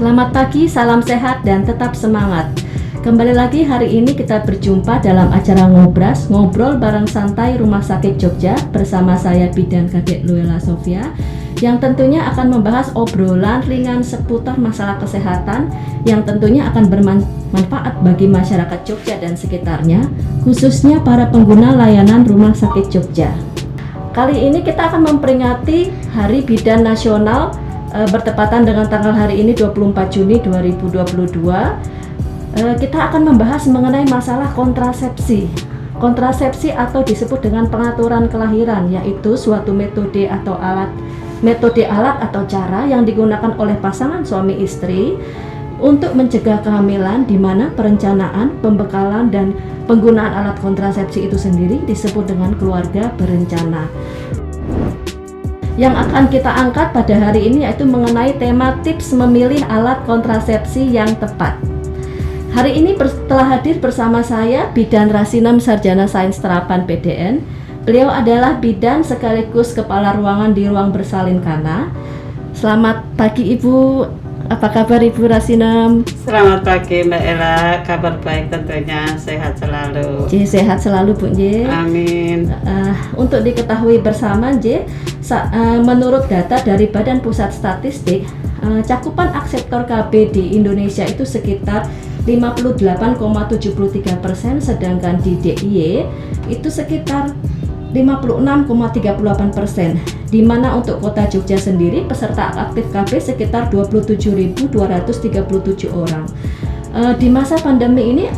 Selamat pagi, salam sehat dan tetap semangat. Kembali lagi hari ini kita berjumpa dalam acara Ngobras, ngobrol bareng santai Rumah Sakit Jogja bersama saya Bidan Kadek Luella Sofia yang tentunya akan membahas obrolan ringan seputar masalah kesehatan yang tentunya akan bermanfaat bagi masyarakat Jogja dan sekitarnya, khususnya para pengguna layanan Rumah Sakit Jogja. Kali ini kita akan memperingati Hari Bidan Nasional bertepatan dengan tanggal hari ini 24 Juni 2022. Kita akan membahas mengenai masalah kontrasepsi. Kontrasepsi atau disebut dengan pengaturan kelahiran, yaitu suatu metode alat atau cara yang digunakan oleh pasangan suami istri untuk mencegah kehamilan, di mana perencanaan, pembekalan dan penggunaan alat kontrasepsi itu sendiri disebut dengan keluarga berencana. Yang akan kita angkat pada hari ini yaitu mengenai tema tips memilih alat kontrasepsi yang tepat. Hari ini telah hadir bersama saya Bidan Rasinem Sarjana Sains Terapan PDN. Beliau adalah bidan sekaligus kepala ruangan di ruang bersalin Kana. Selamat pagi Ibu, apa kabar Ibu Rasinem? Selamat pagi Mbak Ella, kabar baik tentunya, sehat selalu. Sehat selalu Bu J. Amin. Untuk diketahui bersama J, menurut data dari Badan Pusat Statistik, cakupan akseptor KB di Indonesia itu sekitar 58,73%, sedangkan di DIY itu sekitar 56,38%, di mana untuk kota Jogja sendiri peserta aktif KB sekitar 27.237 orang. Di masa pandemi ini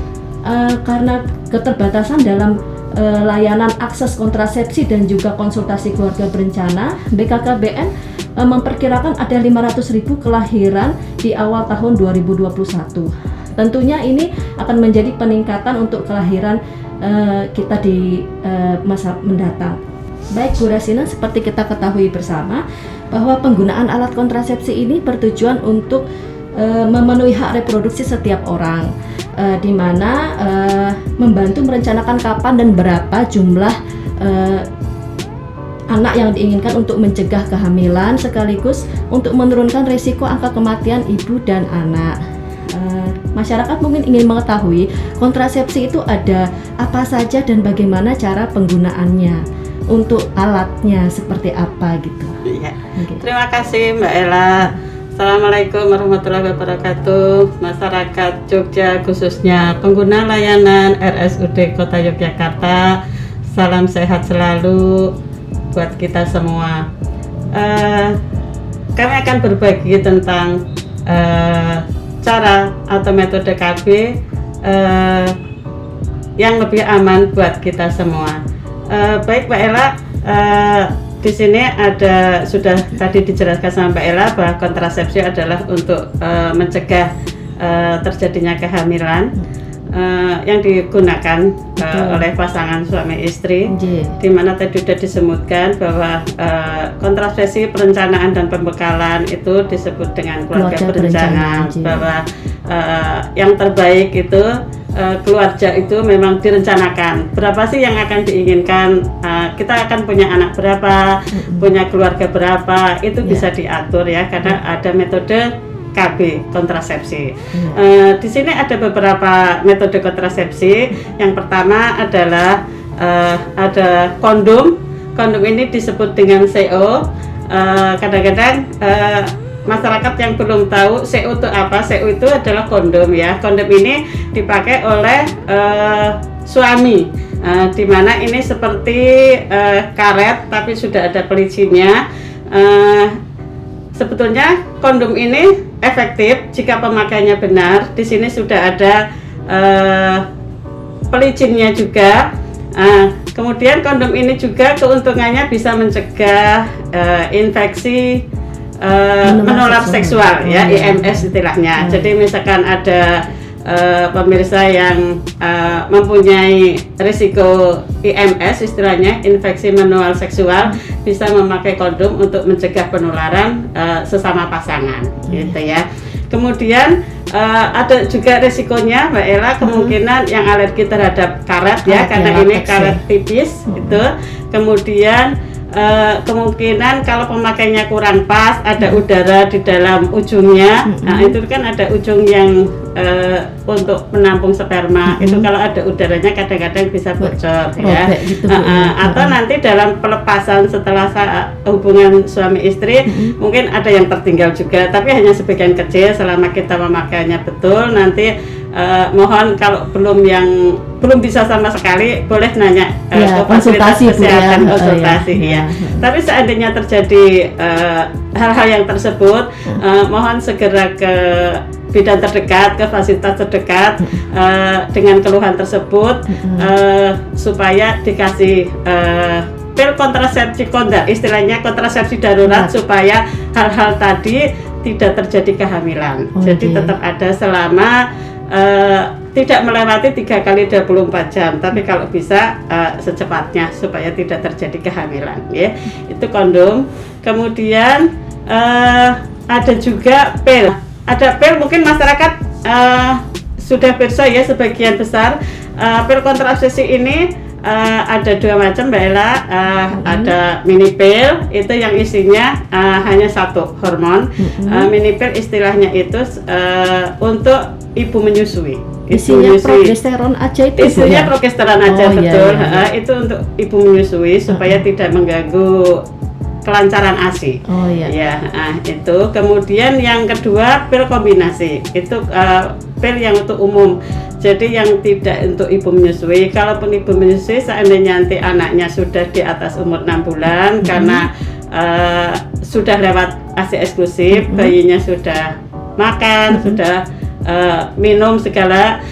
karena keterbatasan dalam layanan akses kontrasepsi dan juga konsultasi keluarga berencana, BKKBN memperkirakan ada 500.000 kelahiran di awal tahun 2021. Tentunya ini akan menjadi peningkatan untuk kelahiran kita di masa mendatang. Baik Bu Rasinem, seperti kita ketahui bersama bahwa penggunaan alat kontrasepsi ini bertujuan untuk memenuhi hak reproduksi setiap orang, di mana membantu merencanakan kapan dan berapa jumlah anak yang diinginkan untuk mencegah kehamilan, sekaligus untuk menurunkan risiko angka kematian ibu dan anak. Masyarakat mungkin ingin mengetahui kontrasepsi itu ada apa saja dan bagaimana cara penggunaannya, untuk alatnya seperti apa gitu. Iya. Okay. Terima kasih Mbak Ella. Assalamualaikum warahmatullahi wabarakatuh. Masyarakat Jogja khususnya pengguna layanan RSUD Kota Yogyakarta, salam sehat selalu buat kita semua. Kami akan berbagi tentang cara atau metode KB yang lebih aman buat kita semua. Baik Mbak Ella, di sini sudah tadi dijelaskan sama Mbak Ella bahwa kontrasepsi adalah untuk mencegah terjadinya kehamilan yang digunakan oleh pasangan suami istri, di mana tadi sudah disebutkan bahwa kontrasepsi perencanaan dan pembekalan itu disebut dengan keluarga berencana, bahwa yang terbaik itu keluarga itu memang direncanakan berapa sih yang akan diinginkan, kita akan punya anak berapa, punya keluarga berapa, itu bisa diatur ya, karena ada metode KB kontrasepsi. Di sini ada beberapa metode kontrasepsi. Yang pertama adalah ada kondom. Kondom ini disebut dengan CO. Kadang-kadang masyarakat yang belum tahu CO itu apa. CO itu adalah kondom ya. Kondom ini dipakai oleh suami. Di mana ini seperti karet tapi sudah ada pelicinya. Sebetulnya kondom ini efektif jika pemakaiannya benar. Di sini sudah ada pelicinnya juga. Kemudian kondom ini juga keuntungannya bisa mencegah infeksi menular seksual ya, IMS istilahnya. Jadi misalkan ada pemirsa yang mempunyai risiko IMS istilahnya, infeksi menular seksual, bisa memakai kondom untuk mencegah penularan sesama pasangan gitu ya. Kemudian ada juga risikonya Mbak Ella, kemungkinan yang alergi terhadap karet ya, karena ini karet tipis gitu. Kemudian kemungkinan kalau pemakaiannya kurang pas, ada udara di dalam ujungnya. Nah, itu kan ada ujung yang untuk menampung sperma. Itu kalau ada udaranya kadang-kadang bisa bocor ya. Gitu, atau nanti dalam pelepasan setelah hubungan suami istri mungkin ada yang tertinggal juga, tapi hanya sebagian kecil selama kita memakainya betul. Nanti mohon kalau belum bisa sama sekali boleh nanya ke fasilitas kesehatan, konsultasi ya. Tapi seandainya terjadi hal-hal yang tersebut, mohon segera ke bidan terdekat, ke fasilitas terdekat dengan keluhan tersebut supaya dikasih pil kontrasepsi kondar, istilahnya kontrasepsi darurat, supaya hal-hal tadi tidak terjadi kehamilan. Jadi tetap ada selama tidak melewati 3 kali 24 jam, tapi kalau bisa secepatnya supaya tidak terjadi kehamilan ya. Itu kondom. Kemudian ada juga pil. Ada pil, mungkin masyarakat sudah percaya ya sebagian besar. Pil kontrasepsi ini ada 2 macam Mbak Ella. Ada mini pil, itu yang isinya hanya 1 hormon. Mini pil istilahnya itu untuk ibu menyusui. Isinya progesteron aja itu. Isinya progesteron aja, betul. Itu untuk ibu menyusui supaya tidak mengganggu kelancaran ASI. Itu. Kemudian yang kedua pil kombinasi. Itu pil yang untuk umum. Jadi yang tidak untuk ibu menyusui. Kalaupun ibu menyusui, seandainya nanti anaknya sudah di atas umur 6 bulan karena sudah lewat ASI eksklusif, bayinya sudah makan, sudah minum segala,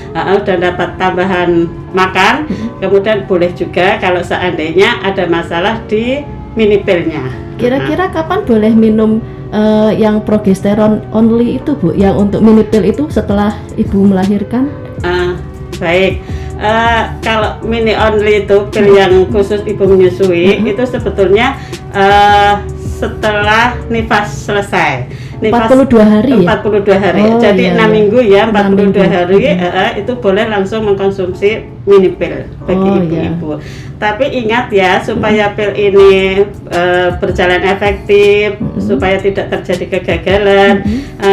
dan dapat tambahan makan, kemudian boleh juga kalau seandainya ada masalah di mini pilnya. Kira-kira kapan boleh minum yang progesteron only itu Bu, yang untuk mini pil itu setelah ibu melahirkan? Baik, kalau mini only itu pil yang khusus ibu menyusui, itu sebetulnya setelah nifas selesai. 42 hari 42 hari. Jadi 6 minggu ya, 42 hari itu boleh langsung mengkonsumsi mini pil bagi ibu-ibu. Tapi ingat ya, supaya pil ini berjalan efektif, supaya tidak terjadi kegagalan,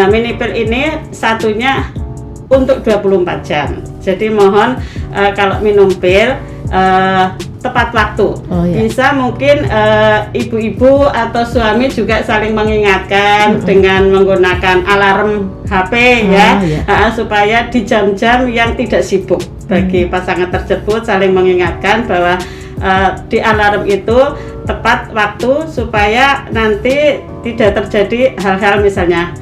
mini pil ini satunya untuk 24 jam. Jadi mohon kalau minum pil tepat waktu. Bisa mungkin ibu-ibu atau suami juga saling mengingatkan dengan menggunakan alarm HP supaya di jam-jam yang tidak sibuk. Bagi pasangan tersebut saling mengingatkan bahwa di alarm itu tepat waktu supaya nanti tidak terjadi hal-hal misalnya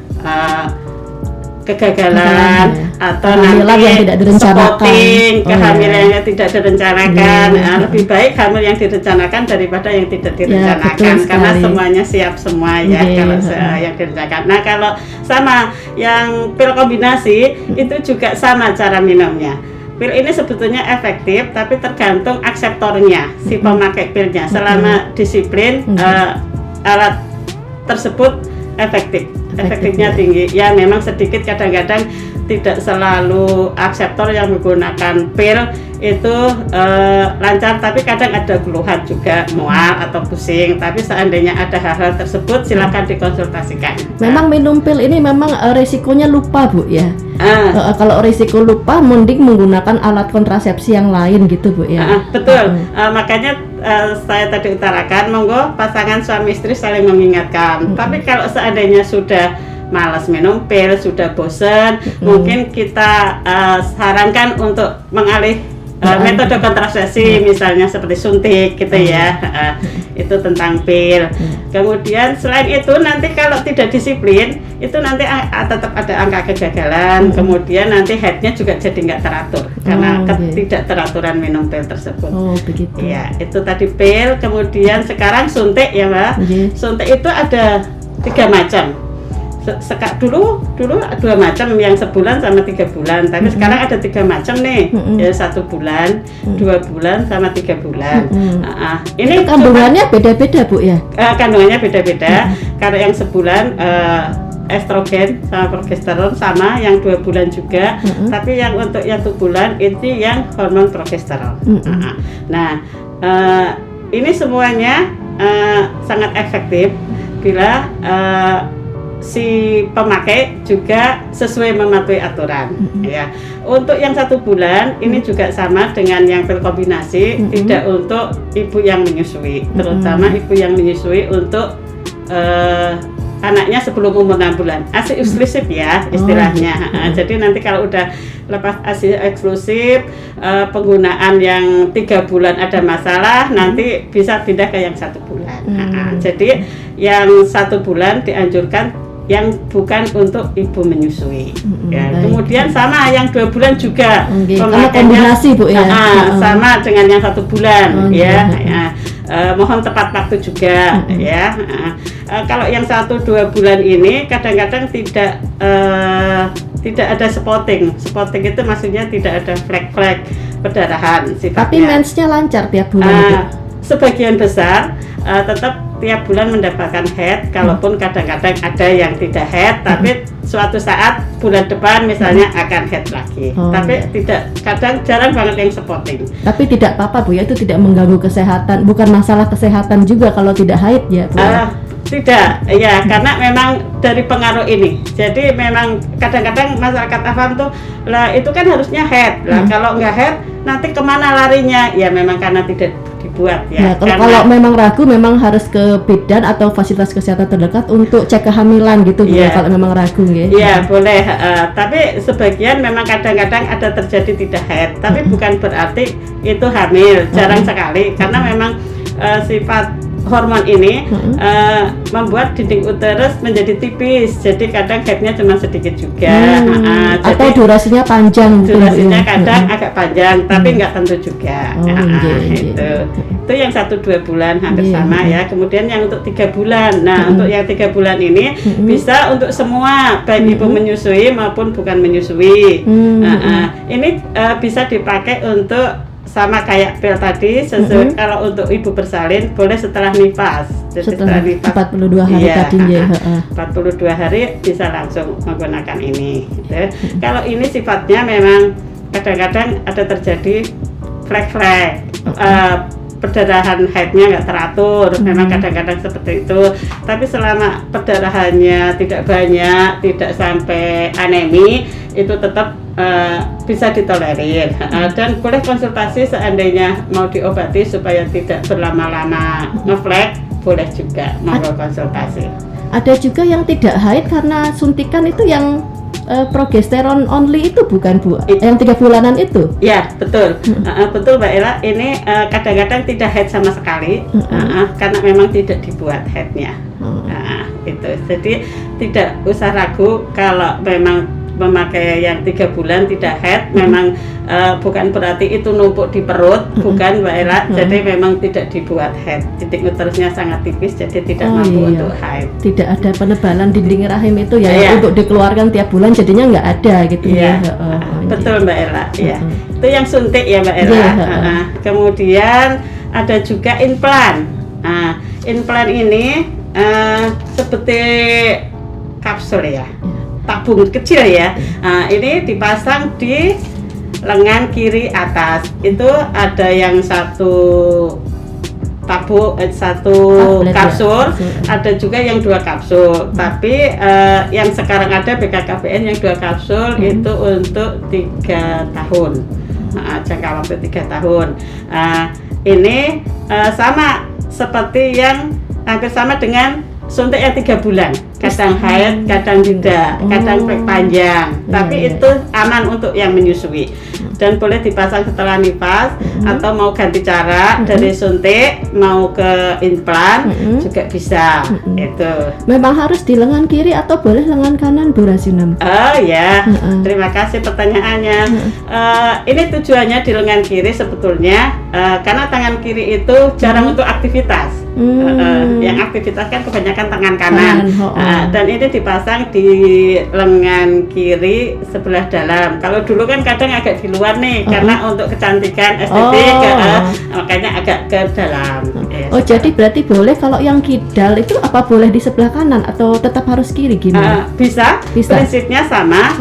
kegagalan atau nanti spotting kehamilan yang tidak direncanakan. Lebih baik hamil yang direncanakan daripada yang tidak direncanakan, karena semuanya siap semua ya kalau yang direncanakan. Nah, kalau sama yang pil kombinasi itu juga sama cara minumnya. Pil ini sebetulnya efektif, tapi tergantung akseptornya, si pemakai pilnya. Selama disiplin, alat tersebut efektifnya tinggi. Ya memang sedikit kadang-kadang tidak selalu akseptor yang menggunakan pil itu lancar, tapi kadang ada keluhan juga, mual atau pusing. Tapi seandainya ada hal-hal tersebut, silakan dikonsultasikan. Memang minum pil ini memang resikonya lupa Bu ya. Kalau risiko lupa, mending menggunakan alat kontrasepsi yang lain gitu Bu ya. Betul. Makanya saya tadi utarakan, monggo pasangan suami istri saling mengingatkan. Tapi kalau seandainya sudah malas minum pil, sudah bosan, mungkin kita sarankan untuk mengalih metode kontrasepsi, misalnya seperti suntik gitu ya. Itu tentang pil. Kemudian selain itu nanti kalau tidak disiplin, itu nanti tetap ada angka kegagalan. Kemudian nanti headnya juga jadi nggak teratur karena tidak teraturan minum pil tersebut. Begitu. Ya, itu tadi pil. Kemudian sekarang suntik ya Mbak. Suntik itu ada 3 macam. Dulu 2 macam, yang sebulan sama 3 bulan. Tapi sekarang ada 3 macam nih, ya 1 bulan, 2 bulan sama 3 bulan. Ini kandungannya beda-beda Bu ya? Kandungannya beda-beda. Kalau yang sebulan estrogen sama progesteron sama, yang 2 bulan juga. Tapi yang untuk yang 1 bulan itu yang hormon progesteron. Nah, ini semuanya sangat efektif bila si pemakai juga sesuai mematuhi aturan. Ya, untuk yang 1 bulan ini juga sama dengan yang pil kombinasi, tidak untuk ibu yang menyusui, terutama ibu yang menyusui untuk anaknya sebelum umur 6 bulan. ASI eksklusif ya istilahnya. Jadi nanti kalau udah lepas ASI eksklusif, penggunaan yang 3 bulan ada masalah, nanti bisa pindah ke yang 1 bulan. Jadi yang 1 bulan dianjurkan yang bukan untuk ibu menyusui. Ya, kemudian sama yang 2 bulan juga pemakaiannya Bu ya. Sama dengan yang 1 bulan ya. Mohon tepat waktu juga ya. Kalau yang 1-2 bulan ini kadang-kadang tidak ada spotting. Spotting itu maksudnya tidak ada flek-flek perdarahan sifatnya. Tapi mensnya lancar tiap bulan. Sebagian besar tetap tiap bulan mendapatkan head, kalaupun kadang-kadang ada yang tidak head, tapi suatu saat bulan depan misalnya akan head lagi. Tapi kadang jarang banget yang spotting. Tapi tidak apa-apa Bu ya, itu tidak mengganggu kesehatan, bukan masalah kesehatan juga kalau tidak haid ya Bu. Tidak, ya karena memang dari pengaruh ini. Jadi memang kadang-kadang masyarakat awam tuh lah itu kan harusnya head. Lah kalau nggak head nanti kemana larinya? Ya memang karena tidak dibuat ya. Kalau memang ragu memang harus ke bidan atau fasilitas kesehatan terdekat untuk cek kehamilan gitu ya, kalau memang ragu ya. Iya, boleh. Tapi sebagian memang kadang-kadang ada terjadi tidak head, tapi bukan berarti itu hamil. Jarang sekali karena memang sifat hormon ini membuat dinding uterus menjadi tipis, jadi kadang headnya cuma sedikit juga. Atau durasinya panjang. Durasinya kadang agak panjang, tapi nggak tentu juga. Itu yang 1-2 bulan hampir sama ya. Kemudian yang untuk 3 bulan. Nah, untuk yang 3 bulan ini bisa untuk semua, baik ibu menyusui maupun bukan menyusui. Ini bisa dipakai untuk sama kayak pil tadi, kalau untuk ibu bersalin boleh setelah nifas. Jadi setelah nifas 42 hari tadi ya. 42 hari bisa langsung menggunakan ini. Gitu. Kalau ini sifatnya memang kadang-kadang ada terjadi flek-flek, perdarahan haidnya nggak teratur, memang kadang-kadang seperti itu. Tapi selama perdarahannya tidak banyak, tidak sampai anemi, itu tetap bisa ditolerir. Dan boleh konsultasi seandainya mau diobati supaya tidak berlama-lama ngeflek, boleh juga mau konsultasi. Ada juga yang tidak haid karena suntikan itu yang progesteron only itu bukan Bu? Yang 3 bulanan itu? Ya betul, betul Mbak Ella. Ini kadang-kadang tidak haid sama sekali, karena memang tidak dibuat haidnya. Itu. Jadi tidak usah ragu kalau memang memakai yang 3 bulan tidak head, memang bukan berarti itu numpuk di perut, bukan Mbak Ella. Jadi memang tidak dibuat head, dinding uterusnya sangat tipis, jadi tidak mampu untuk haid. Tidak ada penebalan dinding rahim itu ya, untuk dikeluarkan tiap bulan jadinya nggak ada gitu ya. Betul Mbak Ella. Itu yang suntik ya Mbak Ella. Kemudian ada juga implan. Implan ini seperti kapsul ya. Tabung kecil ya. Ini dipasang di lengan kiri atas. Itu ada yang satu kapsul, ada juga yang 2 kapsul. Tapi yang sekarang ada BKKBN yang 2 kapsul itu untuk 3 tahun. Jangka waktu 3 tahun. Ini sama seperti yang hampir sama dengan suntik yang 3 bulan, kadang haid, kadang tidak, kadang panjang, tapi itu aman untuk yang menyusui dan boleh dipasang setelah nifas atau mau ganti cara dari suntik mau ke implan juga bisa. Itu. Memang harus di lengan kiri atau boleh lengan kanan Bu Rasinem? Oh ya, terima kasih pertanyaannya. Ini tujuannya di lengan kiri sebetulnya karena tangan kiri itu jarang untuk aktivitas. Yang aktivitas kan kebanyakan tangan kanan. Dan ini dipasang di lengan kiri sebelah dalam. Kalau dulu kan kadang agak di luar nih, karena untuk kecantikan estetik, makanya agak ke dalam. Jadi berarti boleh kalau yang kidal itu apa boleh di sebelah kanan atau tetap harus kiri gimana? Bisa. Prinsipnya sama.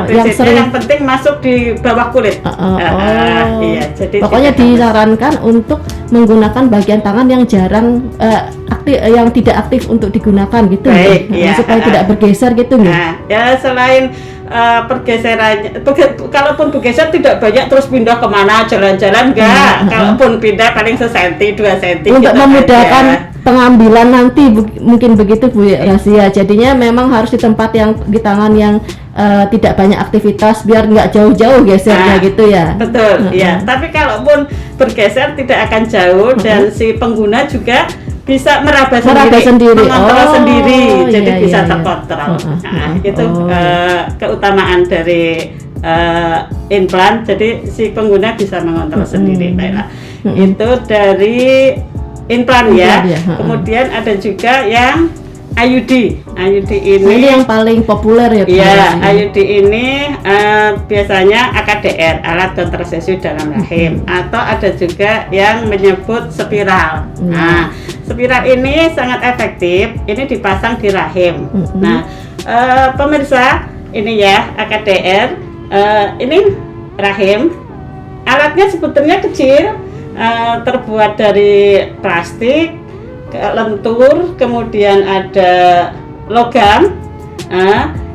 Prinsipnya yang penting masuk di bawah kulit. Iya, jadi pokoknya disarankan untuk menggunakan bagian tangan yang jarang yang tidak aktif untuk digunakan gitu. Baik, ya. Supaya tidak bergeser gitu nggih. Nah, ya selain pergeserannya, kalaupun bergeser tidak banyak terus pindah kemana jalan-jalan enggak. Kalaupun pindah paling sesenti 2 senti. Untuk gitu memudahkan aja. pengambilan nanti mungkin begitu Bu Rasia. Jadinya memang harus di tempat yang di tangan yang tidak banyak aktivitas biar nggak jauh-jauh gesernya gitu ya. Betul, ya. Tapi kalaupun bergeser tidak akan jauh dan si pengguna juga bisa meraba sendiri, mengontrol sendiri, jadi bisa terkontrol. Itu keutamaan dari implan. Jadi si pengguna bisa mengontrol sendiri, Baiklah. Itu dari implan ya. Kemudian ada juga yang IUD. IUD ini yang paling populer ya Bu. Ya, IUD ini biasanya AKDR, alat kontrasepsi dalam rahim, atau ada juga yang menyebut spiral. Nah, spiral ini sangat efektif. Ini dipasang di rahim. Nah, pemirsa, ini ya AKDR. Ini rahim. Alatnya sebetulnya kecil, terbuat dari plastik, lentur, kemudian ada logam.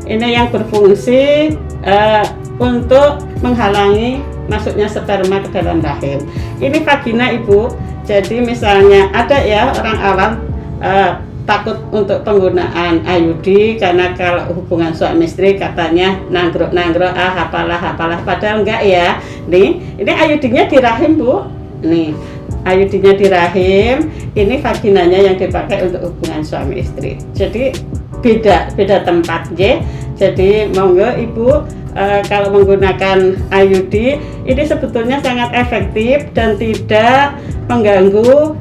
Ini yang berfungsi untuk menghalangi masuknya sperma ke dalam rahim. Ini vagina Ibu. Jadi misalnya ada ya orang awam takut untuk penggunaan IUD karena kalau hubungan suami istri katanya nanggrok hapalah, padahal enggak ya. Nih, ini IUD-nya di rahim Bu. Nih, IUD-nya di rahim, ini vaginanya yang dipakai untuk hubungan suami istri. Jadi beda tempat ya. Jadi monggo Ibu kalau menggunakan IUD ini sebetulnya sangat efektif dan tidak mengganggu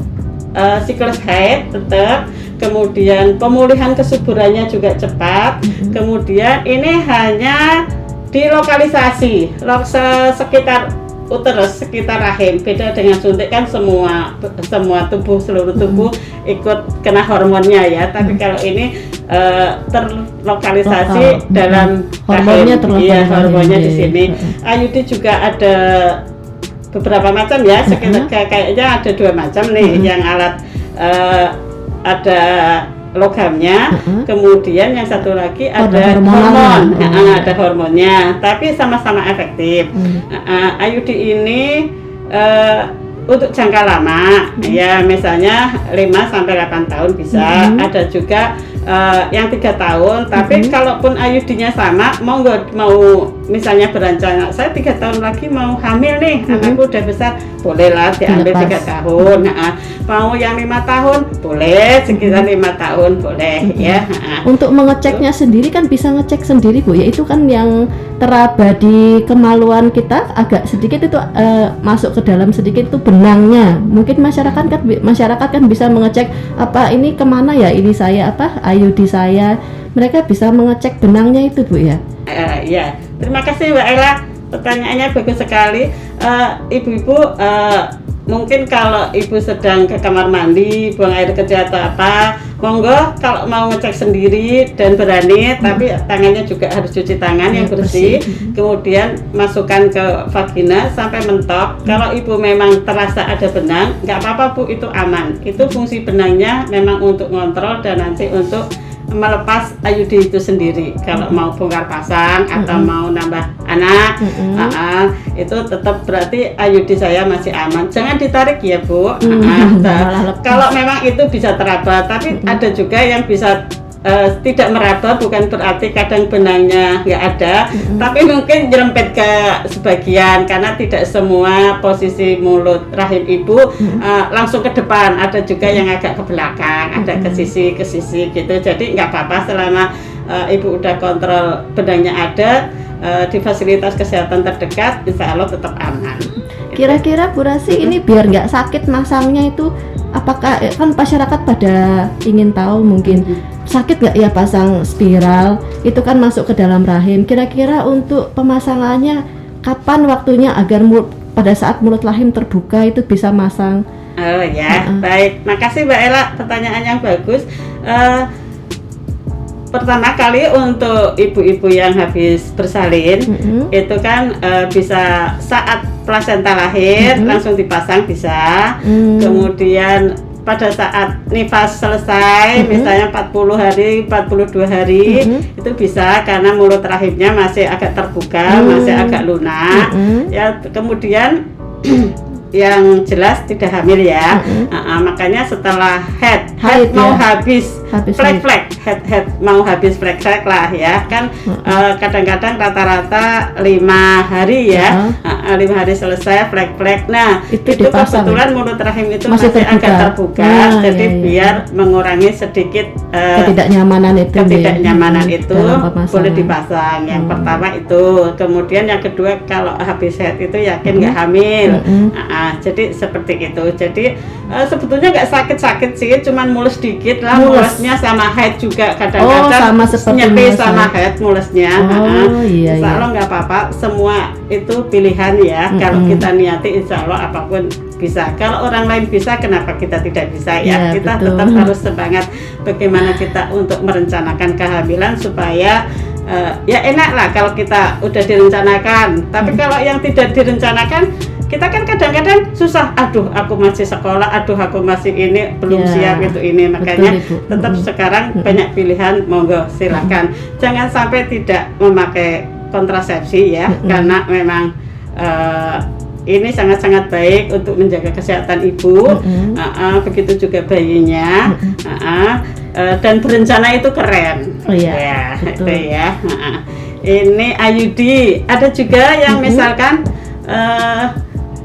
siklus haid tetap. Kemudian pemulihan kesuburannya juga cepat. Kemudian ini hanya dilokalisasi sekitar uterus, sekitar rahim. Beda dengan suntik kan semua seluruh tubuh ikut kena hormonnya ya. Tapi kalau ini terlokalisasi dalam hormonnya rahim. Iya, hormonnya di sini. IUD juga ada beberapa macam ya. Kayaknya ada 2 macam nih. Yang alat ada logamnya, kemudian yang satu lagi ada hormon, ada hormonnya, tapi sama-sama efektif. IUD ini untuk jangka lama, ya misalnya 5-8 tahun bisa, ada juga yang 3 tahun, tapi kalaupun IUD-nya sama, mau misalnya berencana, saya 3 tahun lagi mau hamil nih, anakku udah besar, bolehlah diambil 3 tahun. Mau yang 5 tahun, boleh, sekitar 5 tahun boleh ya. Untuk mengeceknya sendiri kan bisa ngecek sendiri Bu, ya itu kan yang teraba di kemaluan kita agak sedikit itu masuk ke dalam sedikit itu benangnya. Mungkin masyarakat kan bisa mengecek apa ini kemana ya ini saya IUD saya. Mereka bisa mengecek benangnya itu Bu ya. Ya, terima kasih Mbak Ella. Pertanyaannya bagus sekali. Ibu-ibu mungkin kalau ibu sedang ke kamar mandi, buang air kecil atau apa, monggo kalau mau ngecek sendiri dan berani, tapi tangannya juga harus cuci tangan yang bersih. Kemudian masukkan ke vagina sampai mentok. Kalau ibu memang terasa ada benang, nggak apa-apa Bu, itu aman. Itu fungsi benangnya memang untuk ngontrol dan nanti untuk melepas IUD itu sendiri. Kalau mau bongkar pasang atau mau nambah anak, itu tetap berarti IUD saya masih aman. Jangan ditarik ya Bu. Kalau memang itu bisa teraba, tapi ada juga yang bisa tidak meraba, bukan berarti kadang benangnya nggak ada, tapi mungkin nyerempet ke sebagian karena tidak semua posisi mulut rahim ibu langsung ke depan, ada juga yang agak ke belakang, ada ke sisi gitu. Jadi nggak apa-apa selama ibu udah kontrol benangnya ada di fasilitas kesehatan terdekat, insya Allah tetap aman. Kira-kira Bu Rasi ini biar nggak sakit masangnya itu, apakah kan masyarakat pada ingin tahu mungkin sakit nggak ya pasang spiral itu kan masuk ke dalam rahim. Kira-kira untuk pemasangannya kapan waktunya agar pada saat mulut rahim terbuka itu bisa masang? Oh ya, baik. Makasih Mbak Ella, pertanyaan yang bagus. Pertama kali untuk ibu-ibu yang habis bersalin itu kan bisa saat plasenta lahir langsung dipasang bisa. Kemudian pada saat nifas selesai, misalnya 40 hari, 42 hari, itu bisa karena mulut rahimnya masih agak terbuka, masih agak lunak. Ya, kemudian yang jelas tidak hamil ya. Makanya setelah head mau habis flek mau habis flek lah ya kan. Kadang-kadang rata-rata 5 hari ya. 5 hari selesai flek. Nah itu kebetulan mulut rahim itu masih agak terbuka, jadi biar mengurangi sedikit ketidaknyamanan itu boleh dipasang. Yang pertama itu, kemudian yang kedua kalau habis head itu yakin nggak hamil. Jadi seperti itu. Jadi sebetulnya nggak sakit-sakit sih, cuman mulus dikit lah. Mulusnya sama head juga kadang-kadang nyepis sama head mulusnya. Insya Allah nggak apa-apa. Semua itu pilihan ya. Kalau kita niati insya Allah apapun bisa. Kalau orang lain bisa, kenapa kita tidak bisa ya? Kita tetap harus semangat bagaimana kita untuk merencanakan kehamilan supaya ya enak lah kalau kita udah direncanakan. Tapi kalau yang tidak direncanakan, kita kan kadang-kadang susah, aduh aku masih sekolah, aduh aku masih ini belum siap itu ini. Makanya tetap sekarang banyak pilihan, monggo silakan. Jangan sampai tidak memakai kontrasepsi ya, karena memang ini sangat-sangat baik untuk menjaga kesehatan ibu, begitu juga bayinya, dan berencana itu keren. Itu ya. Ini IUD, ada juga yang misalkan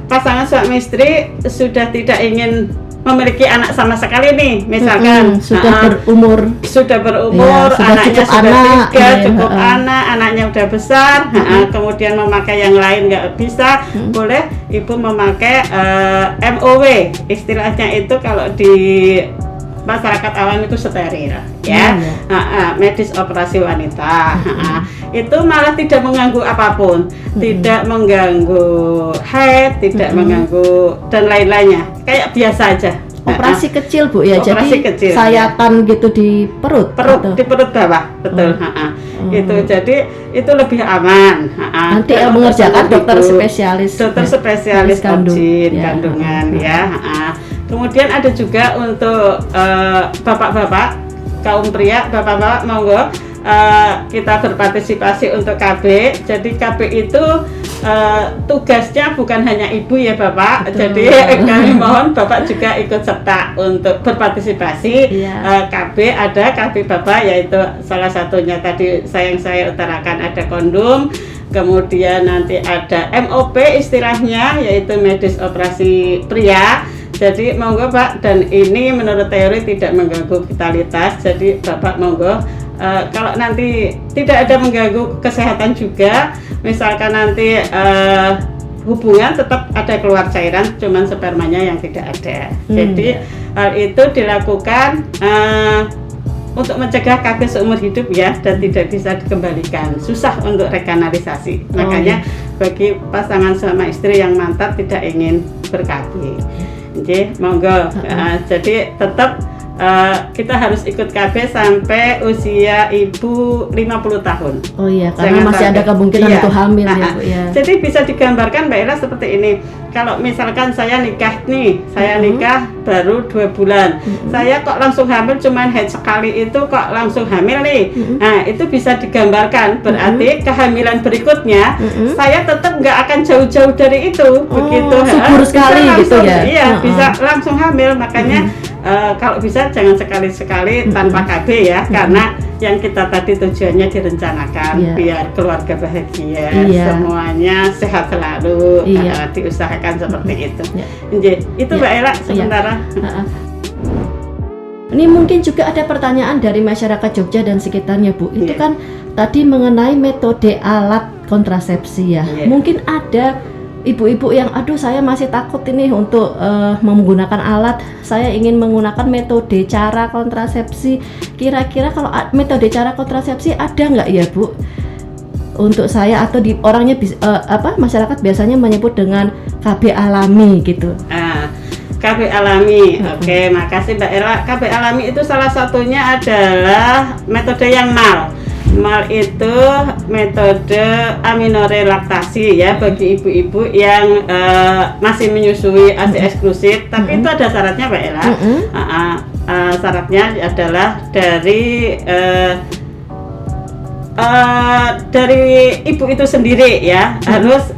pasangan suami istri sudah tidak ingin memiliki anak sama sekali nih, misalkan sudah berumur, anaknya sudah 3, cukup anaknya udah besar, kemudian memakai yang lain nggak bisa, boleh ibu memakai MOW, istilahnya itu kalau di masyarakat awam itu steril ya, medis operasi wanita. Itu malah tidak mengganggu apapun, tidak mengganggu haid, tidak mengganggu dan lain-lainnya, kayak biasa aja. Operasi kecil Bu ya, operasi jadi kecil, sayatan gitu di perut di perut bawah, betul. Itu jadi itu lebih aman. Nanti yang mengerjakan dokter spesialis kandungan ya. Kemudian ada juga untuk bapak-bapak, kaum pria, bapak-bapak monggo kita berpartisipasi untuk KB. Jadi KB itu tugasnya bukan hanya ibu ya Bapak. Jadi kami mohon Bapak juga ikut serta untuk berpartisipasi. KB ada KB Bapak, yaitu salah satunya tadi saya utarakan ada kondom. Kemudian nanti ada MOP istilahnya, yaitu medis operasi pria. Jadi monggo Pak, dan ini menurut teori tidak mengganggu vitalitas. Jadi Bapak monggo, kalau nanti tidak ada mengganggu kesehatan juga, misalkan nanti hubungan tetap ada keluar cairan, cuman spermanya yang tidak ada. Jadi hal itu dilakukan untuk mencegah KB seumur hidup ya, dan tidak bisa dikembalikan, susah untuk rekanalisasi. Makanya bagi pasangan sama istri yang mantap tidak ingin ber-KB, jadi monggo. Jadi tetap kita harus ikut KB sampai usia ibu 50 tahun. Oh iya, karena masih ada kemungkinan untuk hamil ya Bu ya. Jadi bisa digambarkan Mbak Ella seperti ini. Kalau misalkan saya nikah nih, saya nikah baru 2 bulan, saya kok langsung hamil, cuman haid sekali itu kok langsung hamil nih. Nah itu bisa digambarkan, berarti kehamilan berikutnya saya tetap nggak akan jauh-jauh dari itu. Begitu subur sekali gitu ya. Iya, bisa langsung hamil. Makanya kalau bisa jangan sekali-sekali tanpa KB ya, karena yang kita tadi tujuannya direncanakan biar keluarga bahagia, semuanya sehat selalu, diusahakan seperti itu. Itu Mbak Ella sementara. Ini mungkin juga ada pertanyaan dari masyarakat Jogja dan sekitarnya Bu. Itu kan tadi mengenai metode alat kontrasepsi ya. Mungkin ada ibu-ibu yang aduh saya masih takut ini untuk menggunakan alat, saya ingin menggunakan metode cara kontrasepsi. Kira-kira kalau metode cara kontrasepsi ada nggak ya Bu untuk saya, atau di orangnya masyarakat biasanya menyebut dengan KB alami gitu. KB alami, oke, makasih Mbak Ella. KB alami itu salah satunya adalah metode yang mal. MAL itu metode aminorelaktasi ya bagi ibu-ibu yang masih menyusui ASI eksklusif, tapi itu ada syaratnya Mbak Ella. Syaratnya adalah dari ibu itu sendiri ya, harus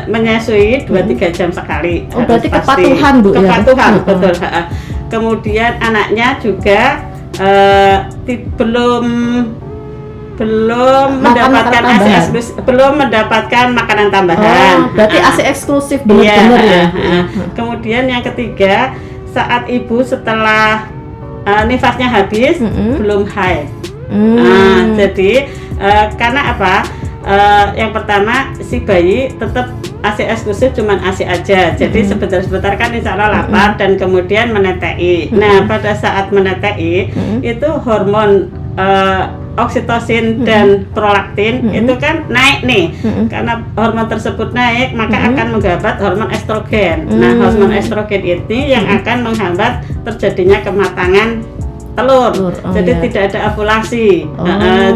menyusui 2-3 jam sekali. Oh, berarti kepatuhan Bu ya? Kepatuhan, betul. Kemudian anaknya juga belum mendapatkan ASI eksklusif, belum mendapatkan makanan tambahan. Berarti ASI eksklusif benar-benar ya. Kemudian yang ketiga, saat ibu setelah nifasnya habis belum haid. Jadi karena apa? Yang pertama, si bayi tetap ASI eksklusif cuman ASI aja. Jadi sebentar-sebentar kan insya Allah lapar dan kemudian menetei. Nah, pada saat menetei itu hormon oksitosin dan prolaktin itu kan naik nih. Karena hormon tersebut naik, maka akan menghambat hormon estrogen. Nah, hormon estrogen ini yang akan menghambat terjadinya kematangan telur. Jadi tidak ada ovulasi.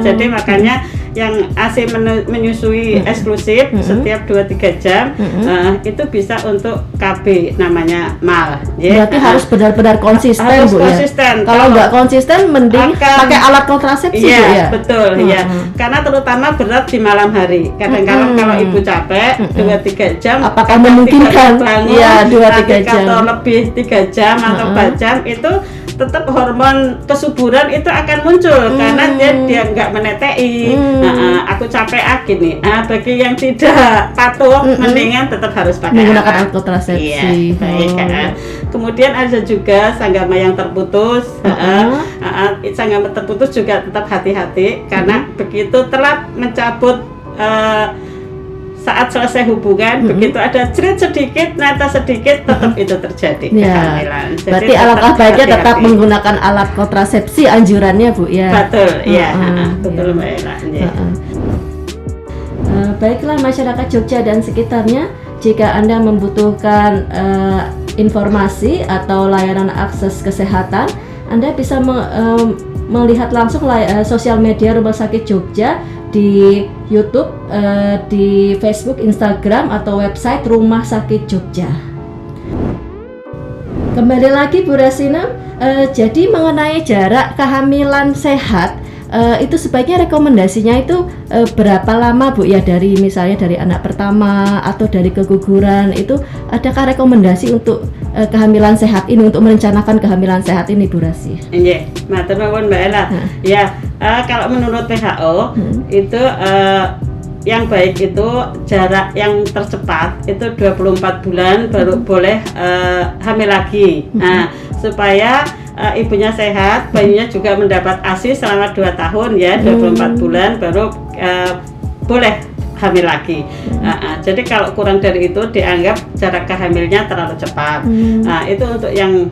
Jadi makanya yang ASI menyusui eksklusif setiap 2-3 jam itu bisa untuk KB, namanya MAL. Berarti harus benar-benar konsisten, harus Bu konsisten. Ya. Kalau nggak konsisten, mending pakai alat kontrasepsi, iya, Bu ya. Betul, ya. Karena terutama berat di malam hari. Kadang-kadang kalau ibu capek 2-3 jam, apakah memungkinkan? Iya, 2-3 jam. Atau lebih 3 jam atau 4 jam itu tetap hormon kesuburan itu akan muncul karena dia nggak menetei. Aku capek gini. Bagi yang tidak patuh, mendingan tetap harus pakai menggunakan alat kontrasepsi. Iya, baik. Kemudian ada juga sanggama yang terputus. Sanggama terputus juga tetap hati-hati karena begitu telat mencabut saat selesai hubungan, begitu ada cerit sedikit, nata sedikit, tetap itu terjadi kehamilan. Jadi berarti alangkah baiknya tetap menggunakan alat kontrasepsi anjurannya, Bu ya. Betul, ya. Betul Mbak Ella. Baiklah masyarakat Jogja dan sekitarnya, jika Anda membutuhkan informasi atau layanan akses kesehatan, Anda bisa melihat langsung sosial media Rumah Sakit Jogja di YouTube, di Facebook, Instagram, atau website Rumah Sakit Jogja. Kembali lagi Bu Rasina, jadi mengenai jarak kehamilan sehat, itu sebaiknya rekomendasinya itu berapa lama Bu ya, dari misalnya dari anak pertama atau dari keguguran, itu adakah rekomendasi untuk kehamilan sehat ini, untuk merencanakan kehamilan sehat ini Bu Rasi? Iya, matur nuwun Mbak Ella. Ya, kalau menurut WHO itu yang baik itu jarak yang tercepat itu 24 bulan baru boleh hamil lagi. Nah, supaya ibunya sehat, bayinya juga mendapat ASI selama 2 tahun ya, 24 bulan baru boleh hamil lagi. Jadi kalau kurang dari itu dianggap jarak kehamilnya terlalu cepat. Itu untuk yang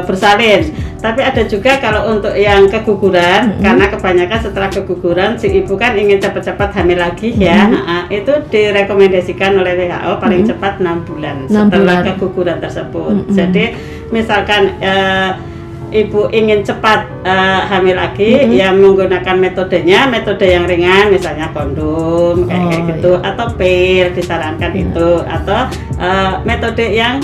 bersalin. Tapi ada juga kalau untuk yang keguguran, karena kebanyakan setelah keguguran si ibu kan ingin cepat-cepat hamil lagi ya. Itu direkomendasikan oleh WHO paling cepat 6 bulan setelah keguguran tersebut. Jadi misalkan ibu ingin cepat hamil lagi, ya menggunakan metode yang ringan, misalnya kondom kayak gitu, atau pil disarankan itu, atau metode yang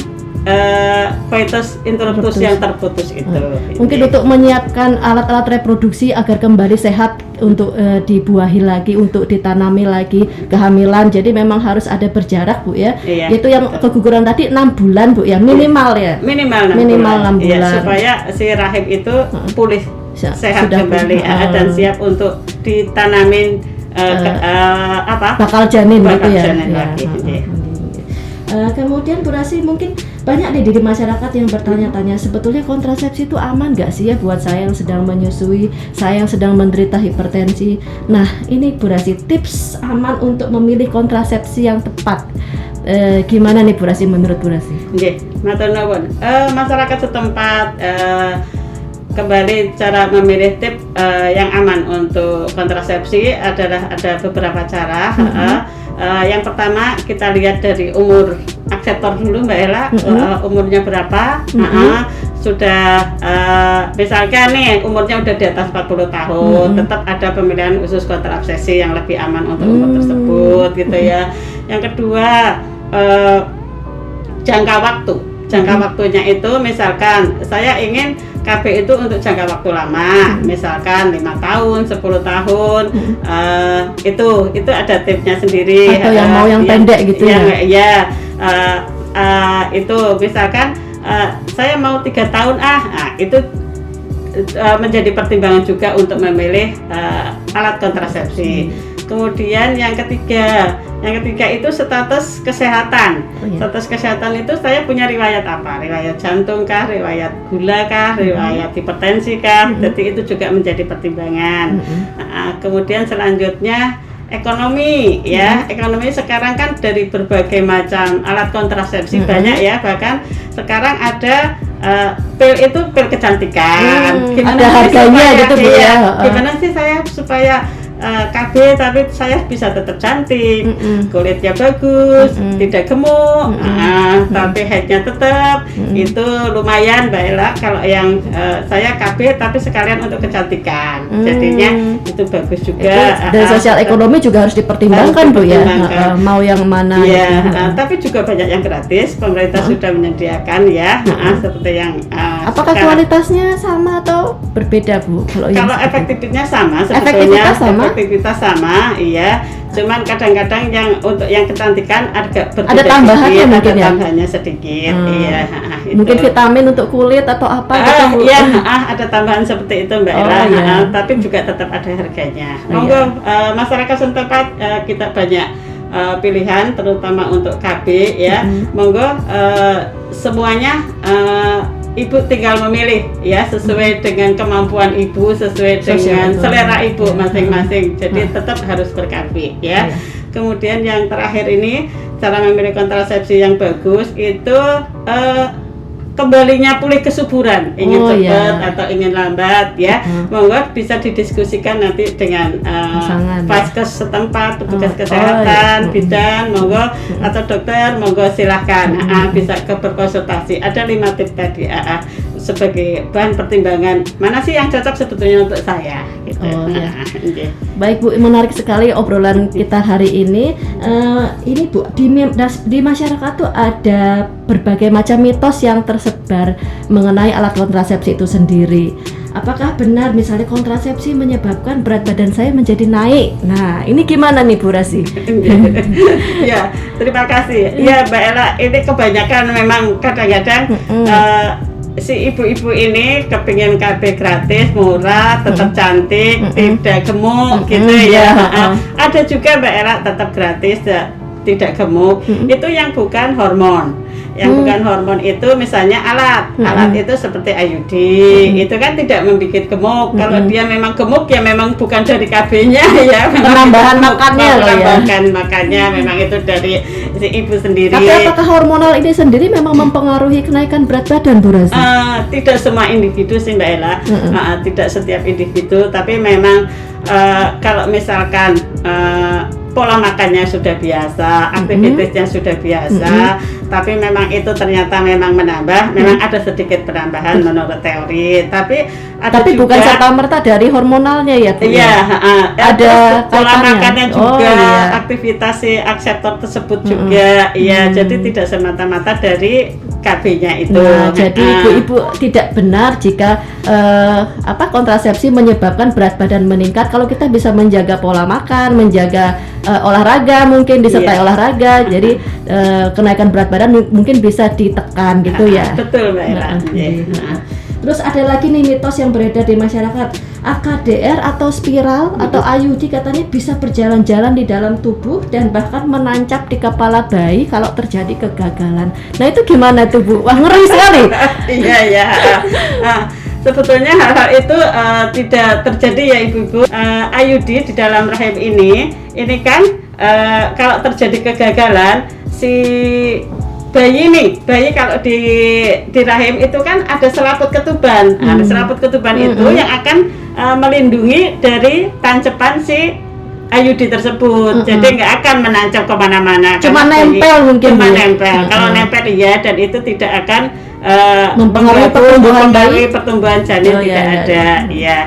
coitus interruptus yang terputus itu. Mungkin untuk menyiapkan alat-alat reproduksi agar kembali sehat untuk dibuahi lagi, untuk ditanami lagi kehamilan. Jadi memang harus ada berjarak Bu ya. Itu yang keguguran tadi 6 bulan Bu ya, minimal ya. Minimal 6 bulan. Ya, supaya si rahim itu pulih sehat kembali dan siap untuk ditanamin bakal janin gitu ya. Lagi. Kemudian Bu Rasi, mungkin banyak nih di masyarakat yang bertanya-tanya, sebetulnya kontrasepsi itu aman nggak sih ya buat saya yang sedang menyusui, saya yang sedang menderita hipertensi. Nah ini Bu Rasi, tips aman untuk memilih kontrasepsi yang tepat, gimana nih Bu Rasi, menurut Bu Rasi? Matur nuwun. Masyarakat setempat kembali cara memilih tips yang aman untuk kontrasepsi adalah ada beberapa cara. Yang pertama kita lihat dari umur akseptor dulu Mbak Ella, umurnya berapa, sudah misalkan nih umurnya udah di atas 40 tahun, tetap ada pemilihan usus kontrasepsi yang lebih aman untuk umur tersebut gitu ya. Yang kedua, jangka waktunya itu misalkan saya ingin KB itu untuk jangka waktu lama, misalkan 5 tahun, 10 tahun, itu ada tipsnya sendiri. Atau yang mau yang pendek gitu ya? Itu misalkan saya mau 3 tahun itu menjadi pertimbangan juga untuk memilih alat kontrasepsi. Kemudian yang ketiga itu status kesehatan. Status kesehatan itu saya punya riwayat apa? Riwayat jantung kah, riwayat gula kah, riwayat hipertensi kah? Jadi itu juga menjadi pertimbangan. Kemudian selanjutnya ekonomi ya. Ekonomi sekarang kan dari berbagai macam alat kontrasepsi banyak ya, bahkan sekarang ada pil kecantikan. Ada harganya gitu Bu ya. Gimana sih saya supaya KB tapi saya bisa tetap cantik, kulitnya bagus, tidak gemuk, tapi headnya tetap, itu lumayan Mbak Ella. Kalau yang saya KB tapi sekalian untuk kecantikan, jadinya itu bagus juga. Dan sosial ekonomi juga harus dipertimbangkan Bu ya, mau yang mana. Iya, tapi juga banyak yang gratis, pemerintah sudah menyediakan ya, seperti yang. Apakah kualitasnya sama atau berbeda Bu? Kalau efektivitasnya sama sebetulnya. Efektivitas sama, iya. Cuman kadang-kadang yang untuk yang kecantikan agak berbeda. Ada tambahannya sedikit, mungkin ada ya? tambahannya sedikit, iya. Mungkin vitamin untuk kulit atau apa gitu Bu? Iya, ada tambahan seperti itu Mbak Ella. Iya. Tapi juga tetap ada harganya. Monggo masyarakat setempat kita banyak pilihan terutama untuk KB ya. Monggo semuanya Ibu tinggal memilih ya sesuai dengan kemampuan Ibu, sesuai dengan selera Ibu masing-masing. Jadi tetap harus ber-KB ya. Kemudian yang terakhir ini cara memilih kontrasepsi yang bagus itu kembalinya pulih kesuburan, ingin cepat atau ingin lambat ya. Monggo bisa didiskusikan nanti dengan vaskes setempat, petugas kesehatan, bidan, monggo atau dokter, monggo silahkan bisa berkonsultasi. Ada 5 tips tadi sebagai bahan pertimbangan mana sih yang cocok sebetulnya untuk saya gitu. Baik Bu, menarik sekali obrolan kita hari ini. Ini Bu, di masyarakat tuh ada berbagai macam mitos yang tersebar mengenai alat kontrasepsi itu sendiri. Apakah benar misalnya kontrasepsi menyebabkan berat badan saya menjadi naik? Nah, ini gimana nih Bu Rasi? Ya, terima kasih. Ya Mbak Ella, ini kebanyakan memang kadang-kadang si ibu-ibu ini kepingin KB gratis, murah, tetap cantik, tidak gemuk gitu ya. Ada juga Mbak Ella tetap gratis, tidak gemuk. Itu yang bukan hormon. Yang bukan hormon itu misalnya alat itu seperti IUD, itu kan tidak membuat gemuk. Kalau dia memang gemuk ya memang bukan dari KB-nya ya, penambahan makannya memang itu dari si ibu sendiri. Tapi apakah hormonal ini sendiri memang mempengaruhi kenaikan berat badan Bu Rasi? Tidak semua individu sih Mbak Ella, tidak setiap individu, tapi memang kalau misalkan pola makannya sudah biasa, aktivitasnya sudah biasa, tapi memang itu ternyata memang menambah, memang ada sedikit penambahan menurut teori, tapi juga, bukan serta-merta dari hormonalnya ya Bu? Iya, ada pola makannya juga, aktivitas si akseptor tersebut juga, jadi tidak semata-mata dari KB-nya itu. Nah, jadi ibu-ibu tidak benar jika kontrasepsi menyebabkan berat badan meningkat kalau kita bisa menjaga pola makan, menjaga olahraga, mungkin disertai olahraga, jadi kenaikan berat badan mungkin bisa ditekan gitu ya. Betul Mbak Ella. Terus ada lagi nih mitos yang beredar di masyarakat, AKDR atau spiral atau IUD katanya bisa berjalan-jalan di dalam tubuh dan bahkan menancap di kepala bayi kalau terjadi kegagalan. Nah itu gimana tuh Bu? Wah ngeri sekali. Iya. Sebetulnya hal-hal itu tidak terjadi ya ibu-ibu. IUD di dalam rahim ini kan kalau terjadi kegagalan si bayi kalau di rahim itu kan ada selaput ketuban. Selaput ketuban itu yang akan melindungi dari tancapan si IUD tersebut. Jadi nggak akan menancap kemana-mana. Cuma nempel mungkin. Cuma nempel. Kalau nempel dan itu tidak akan mempengaruhi pertumbuhan janin Oh, tidak iya, ada. Iya,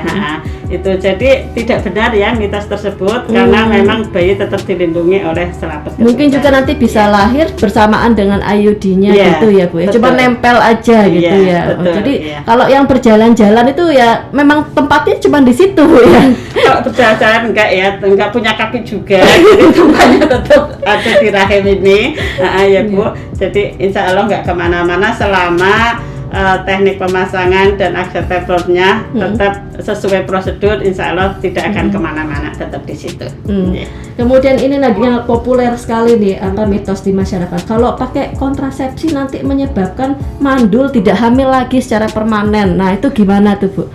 itu jadi tidak benar ya mitos tersebut karena memang bayi tetap dilindungi oleh selaput. Mungkin juga nanti bisa lahir bersamaan dengan IUD-nya gitu ya Bu ya. betul. Cuma nempel aja gitu ya. Betul, Jadi iya. kalau yang berjalan-jalan itu ya memang tempatnya cuma di situ Bu ya. Kalau berjalan enggak ya, enggak punya kaki juga, jadi tempatnya tetap ada di rahim ini, ya Bu. Jadi insya Allah enggak kemana-mana selama teknik pemasangan dan aksesatornya tetap sesuai prosedur, insya Allah tidak akan kemana-mana, tetap di situ. Yeah. Kemudian ini lagi yang populer sekali nih mitos di masyarakat. Kalau pakai kontrasepsi nanti menyebabkan mandul, tidak hamil lagi secara permanen. Nah itu gimana tuh Bu?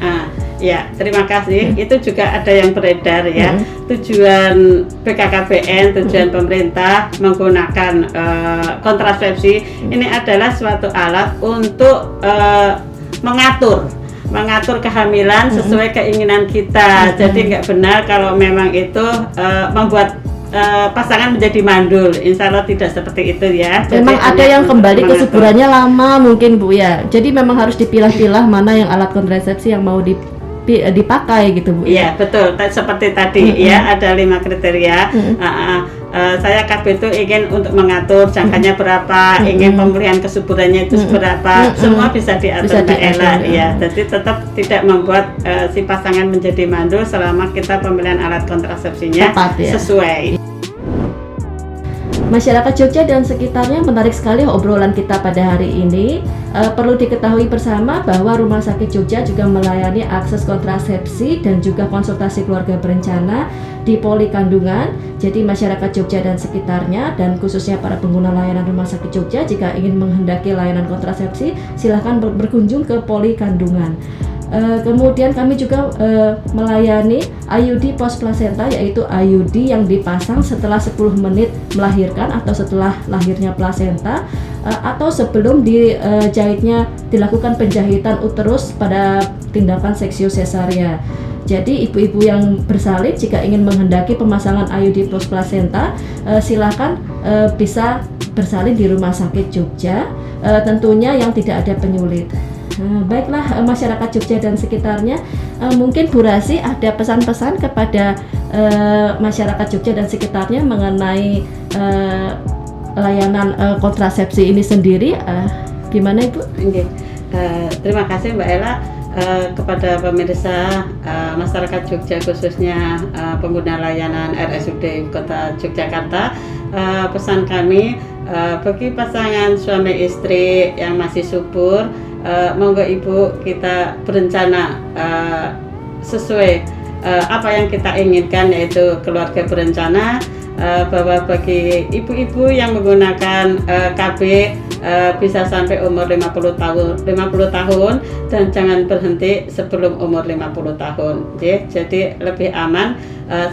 Ya, terima kasih. Itu juga ada yang beredar ya. Tujuan BKKBN, tujuan pemerintah menggunakan kontrasepsi ini adalah suatu alat untuk mengatur kehamilan sesuai keinginan kita. Jadi nggak benar kalau memang itu membuat pasangan menjadi mandul. Insya Allah tidak seperti itu ya. Memang jadi ada yang kembali kesuburannya lama mungkin Bu ya. Jadi memang harus dipilah-pilah mana yang alat kontrasepsi yang mau dipakai gitu Bu. Iya betul, seperti tadi ya ada 5 kriteria. Saya KB itu ingin untuk mengatur jangkanya berapa, ingin pemulihan kesuburannya itu seberapa, semua bisa diatur Mbak Ella ya. Jadi tetap tidak membuat si pasangan menjadi mandul selama kita pemilihan alat kontrasepsinya tepat, ya? Sesuai. Masyarakat Jogja dan sekitarnya, menarik sekali obrolan kita pada hari ini. Perlu diketahui bersama bahwa Rumah Sakit Jogja juga melayani akses kontrasepsi dan juga konsultasi keluarga berencana di poli kandungan. Jadi masyarakat Jogja dan sekitarnya dan khususnya para pengguna layanan Rumah Sakit Jogja jika ingin menghendaki layanan kontrasepsi, silahkan berkunjung ke poli kandungan. Kemudian kami juga melayani IUD post placenta, yaitu IUD yang dipasang setelah 10 menit melahirkan atau setelah lahirnya plasenta atau sebelum dilakukan penjahitan uterus pada tindakan seksio sesaria. Jadi ibu-ibu yang bersalin jika ingin menghendaki pemasangan IUD post placenta silakan bisa bersalin di Rumah Sakit Jogja, tentunya yang tidak ada penyulit. Baiklah masyarakat Jogja dan sekitarnya, mungkin Bu Rasi ada pesan-pesan kepada masyarakat Jogja dan sekitarnya mengenai layanan kontrasepsi ini sendiri, gimana Ibu? Terima kasih Mbak Ella. Kepada pemirsa masyarakat Jogja khususnya pengguna layanan RSUD Kota Yogyakarta, pesan kami bagi pasangan suami istri yang masih subur, monggo Ibu kita berencana sesuai apa yang kita inginkan, yaitu keluarga berencana. Bahwa bagi ibu-ibu yang menggunakan KB bisa sampai umur 50 tahun dan jangan berhenti sebelum umur 50 tahun. Jadi lebih aman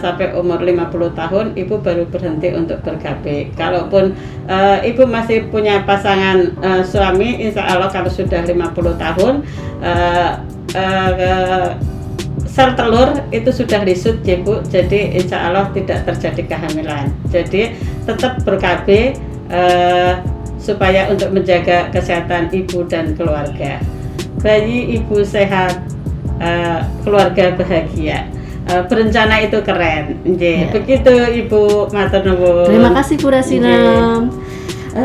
sampai umur 50 tahun ibu baru berhenti untuk ber-KB. Kalaupun ibu masih punya pasangan suami, insya Allah kalau sudah 50 tahun sel telur itu sudah lisut ya Bu, jadi insya Allah tidak terjadi kehamilan. Jadi tetap ber-KB supaya untuk menjaga kesehatan ibu dan keluarga. Bayi ibu sehat, keluarga bahagia. Berencana itu keren. Ya. Begitu Ibu, matur nuwun. Terima kasih Bu Rasina.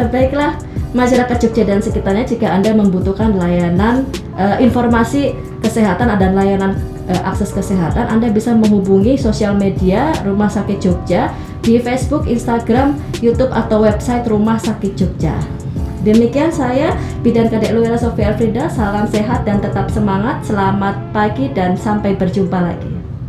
Baiklah masyarakat Jogja dan sekitarnya, jika Anda membutuhkan layanan informasi kesehatan dan layanan akses kesehatan, Anda bisa menghubungi sosial media Rumah Sakit Jogja di Facebook, Instagram, YouTube atau website Rumah Sakit Jogja. Demikian saya Bidan Kadek Luella Sofia Elfrida, salam sehat dan tetap semangat, selamat pagi dan sampai berjumpa lagi.